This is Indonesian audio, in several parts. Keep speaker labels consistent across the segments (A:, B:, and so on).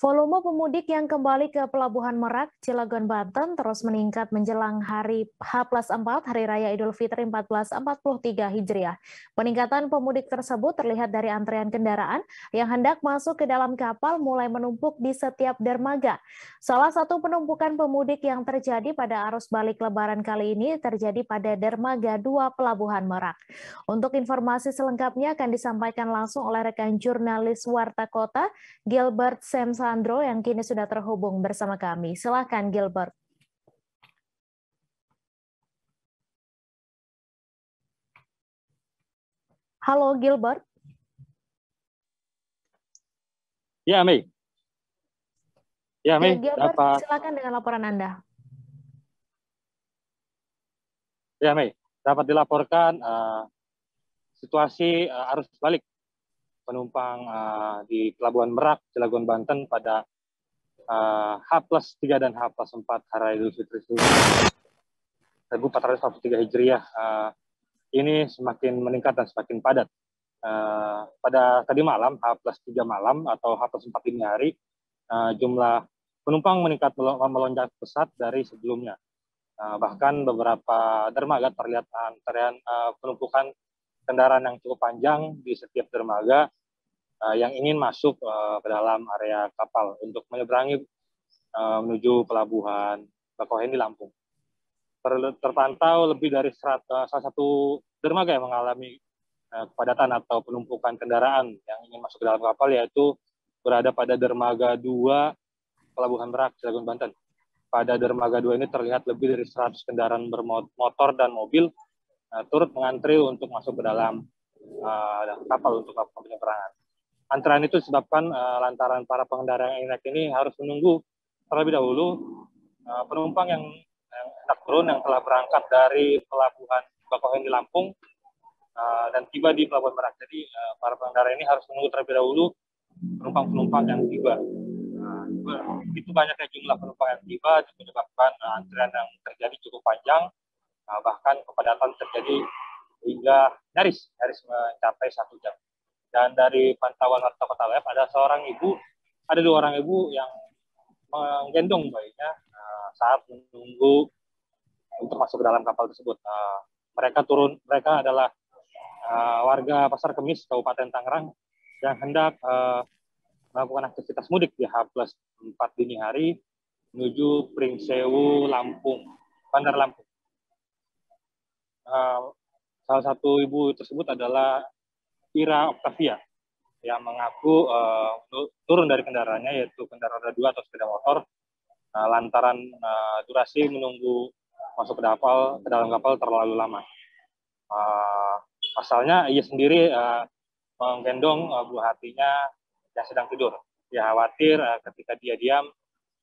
A: Volume pemudik yang kembali ke Pelabuhan Merak, Cilegon, Banten terus meningkat menjelang hari H+4 Hari Raya Idul Fitri 1443 Hijriah. Peningkatan pemudik tersebut terlihat dari antrean kendaraan yang hendak masuk ke dalam kapal mulai menumpuk di setiap dermaga. Salah satu penumpukan pemudik yang terjadi pada arus balik Lebaran kali ini terjadi pada dermaga 2 Pelabuhan Merak. Untuk informasi selengkapnya akan disampaikan langsung oleh rekan jurnalis Warta Kota, Gilbert Semsandro yang kini sudah terhubung bersama kami. Silakan Gilbert. Halo Gilbert.
B: Ya, Mei.
A: Gilbert, silakan dengan laporan Anda.
B: Ya, Mei. Dapat dilaporkan situasi arus balik penumpang di Pelabuhan Merak, Cilegon, Banten pada H+3 dan H+4 Hari Raya Idul Fitri 1443 Hijriah ini semakin meningkat dan semakin padat. Pada tadi malam, H+3 malam atau H+4 dini hari, jumlah penumpang meningkat melonjak pesat dari sebelumnya. Bahkan beberapa dermaga terlihat antrean penumpukan kendaraan yang cukup panjang di setiap dermaga yang ingin masuk ke dalam area kapal untuk menyeberangi menuju pelabuhan Bakauheni Lampung. Terpantau lebih dari salah satu dermaga yang mengalami kepadatan atau penumpukan kendaraan yang ingin masuk ke dalam kapal, yaitu berada pada dermaga 2 Pelabuhan Merak, Cilegon, Banten. Pada dermaga 2 ini terlihat lebih dari 100 kendaraan bermotor dan mobil turut mengantri untuk masuk ke dalam kapal untuk melakukan penyeberangan. Antrean itu disebabkan lantaran para pengendara yang naik ini harus menunggu terlebih dahulu penumpang yang hendak turun yang telah berangkat dari pelabuhan Bakauheni Lampung dan tiba di Pelabuhan Merak. Jadi para pengendara ini harus menunggu terlebih dahulu penumpang-penumpang yang tiba. Begitu banyaknya jumlah penumpang yang tiba menyebabkan antrean yang terjadi cukup panjang, bahkan kepadatan terjadi hingga nyaris mencapai 1 jam. Dan dari pantauan Warta Kota Live, ada 2 orang ibu yang menggendong bayinya saat menunggu untuk masuk ke dalam kapal tersebut. Mereka adalah warga Pasar Kemis, Kabupaten Tangerang, yang hendak melakukan aktivitas mudik di H+4 dini hari menuju Pringsewu, Lampung, Bandar Lampung. Salah satu ibu tersebut adalah Ira Octavia yang mengaku turun dari kendaraannya, yaitu kendaraan roda 2 atau sepeda motor, lantaran durasi menunggu masuk ke dalam kapal terlalu lama. Pasalnya ia sendiri menggendong buah hatinya yang sedang tidur. Dia khawatir ketika dia diam,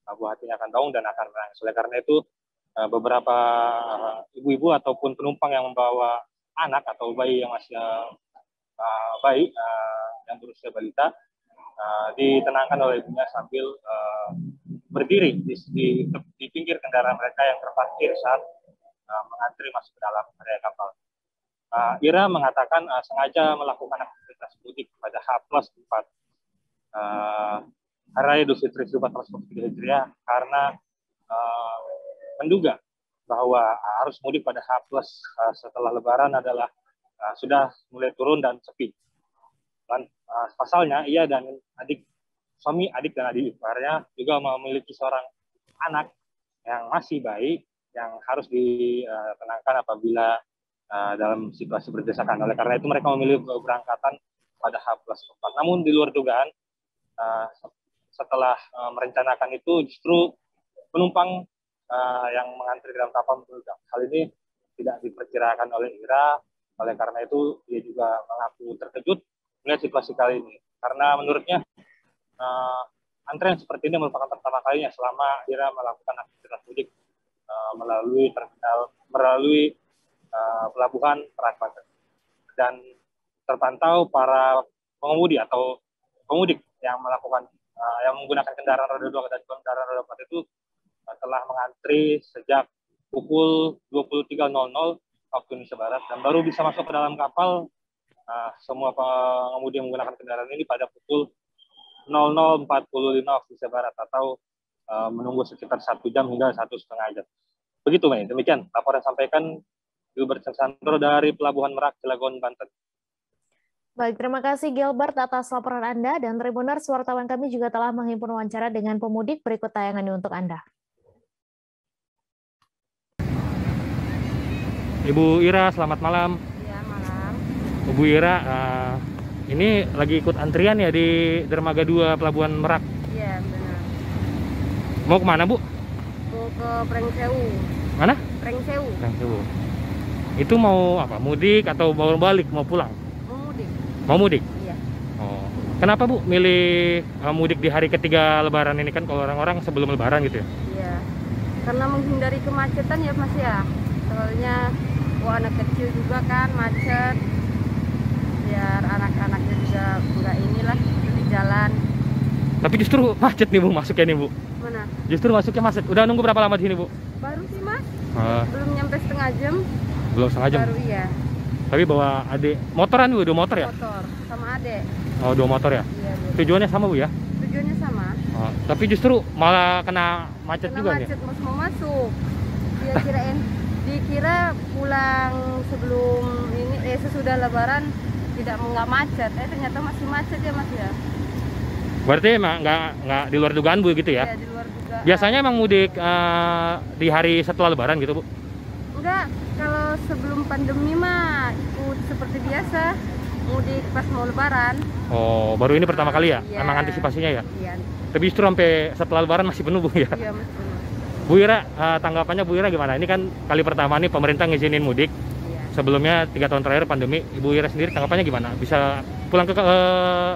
B: buah hatinya akan bangun dan akan menangis. Oleh karena itu, beberapa ibu-ibu ataupun penumpang yang membawa anak atau bayi yang masih yang berusia balita ditenangkan oleh ibunya sambil berdiri di pinggir kendaraan mereka yang terparkir saat mengantri masuk ke dalam area kapal. Ira mengatakan sengaja melakukan aktivitas mudik pada H+4 Hari Raya Idul Fitri 1443 Hijriah karena menduga bahwa arus mudik pada H+ setelah Lebaran adalah sudah mulai turun dan sepi. Pasalnya ia dan suami, adik dan adik iparnya juga memiliki seorang anak yang masih bayi yang harus ditenangkan apabila dalam situasi berdesakan. Oleh karena itu mereka memilih keberangkatan pada H+4. Namun di luar dugaan, setelah merencanakan itu justru penumpang yang mengantri dalam kapal meninggal. Hal ini tidak diperkirakan oleh Ira. Oleh karena itu dia juga mengaku terkejut melihat situasi kali ini. Karena menurutnya antrean seperti ini merupakan pertama kalinya selama Ira melakukan aktivitas mudik melalui pelabuhan Merak, Banten. Dan terpantau para pengemudi atau pemudik yang menggunakan kendaraan roda 2 dan kendaraan roda 4 itu telah mengantri sejak pukul 23.00 waktu Indonesia Barat dan baru bisa masuk ke dalam kapal semua pengemudi yang menggunakan kendaraan ini pada pukul 00.45 waktu Indonesia Barat atau menunggu sekitar 1 jam hingga 1,5 jam. Begitu, Mei. Demikian laporan sampaikan Gilbert Santoro dari Pelabuhan Merak, Cilegon, Banten.
A: Baik, terima kasih Gilbert atas laporan Anda, dan Tribuners, wartawan kami juga telah menghimpun wawancara dengan pemudik. Berikut tayangan ini untuk Anda.
C: Ibu Ira, selamat malam.
D: Ya, malam.
C: Ibu Ira, ini lagi ikut antrian ya di Dermaga 2 Pelabuhan Merak.
D: Iya, benar.
C: Mau kemana, Bu?
D: Mau ke Prengsewu.
C: Mana?
D: Prengsewu.
C: Prengsewu. Itu mau apa? Mudik atau baru balik, mau pulang?
D: Mau mudik.
C: Mau mudik?
D: Iya.
C: Oh. Kenapa, Bu, milih mudik di hari ketiga Lebaran ini? Kan kalau orang-orang sebelum Lebaran gitu ya?
D: Iya. Karena menghindari kemacetan ya, Mas ya. Soalnya anak kecil juga kan macet. Biar anak-anaknya juga enggak inilah di jalan.
C: Tapi justru macet nih, Bu, masuknya nih, Bu.
D: Mana?
C: Justru masuknya macet. Udah nunggu berapa lama di sini, Bu?
D: Baru sih, Mas.
C: Belum
D: Nyampe setengah jam.
C: Belum setengah jam?
D: Baru iya.
C: Tapi bawa adik. Motoran, Bu? 2 motor ya?
D: Motor sama adek.
C: Oh, 2 motor ya?
D: Iya, Bu.
C: Tujuannya sama, Bu ya?
D: Tujuannya sama.
C: Oh, tapi justru malah kena macet
D: Kena
C: juga nih.
D: macet, Mas, mau masuk. Dikira pulang sebelum ini sesudah Lebaran nggak macet, ternyata masih macet ya, Mas ya.
C: Berarti emang nggak di luar dugaan, Bu, gitu ya?
D: Iya, di luar dugaan.
C: Biasanya emang mudik di hari setelah Lebaran gitu, Bu?
D: Enggak, kalau sebelum pandemi mah ikut seperti biasa, mudik pas mau Lebaran.
C: Oh, baru ini pertama kali ya?
D: Iya.
C: Emang antisipasinya ya?
D: Iya.
C: Tapi justru sampai setelah Lebaran masih penuh, Bu, ya?
D: Iya, Mas, benar.
C: Bu Ira, tanggapannya Bu Ira gimana? Ini kan kali pertama nih pemerintah ngizinin mudik.
D: Iya.
C: Sebelumnya 3 tahun terakhir pandemi. Ibu Ira sendiri tanggapannya gimana? Bisa pulang ke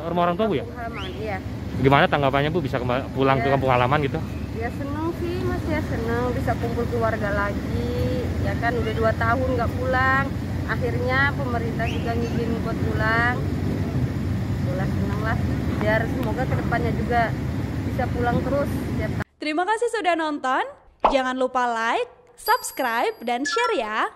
C: rumah orang tua, Bu, ya?
D: Kampung halaman, iya.
C: Gimana tanggapannya, Bu? Bisa pulang ke
D: Iya.
C: kampung halaman gitu?
D: Ya seneng sih, Mas ya, seneng bisa kumpul keluarga lagi. Ya kan udah 2 tahun nggak pulang. Akhirnya pemerintah juga ngizinin buat pulang. Pulang seneng lah. Biar semoga kedepannya juga bisa pulang terus setiap tahun.
E: Terima kasih sudah nonton. Jangan lupa like, subscribe, dan share ya.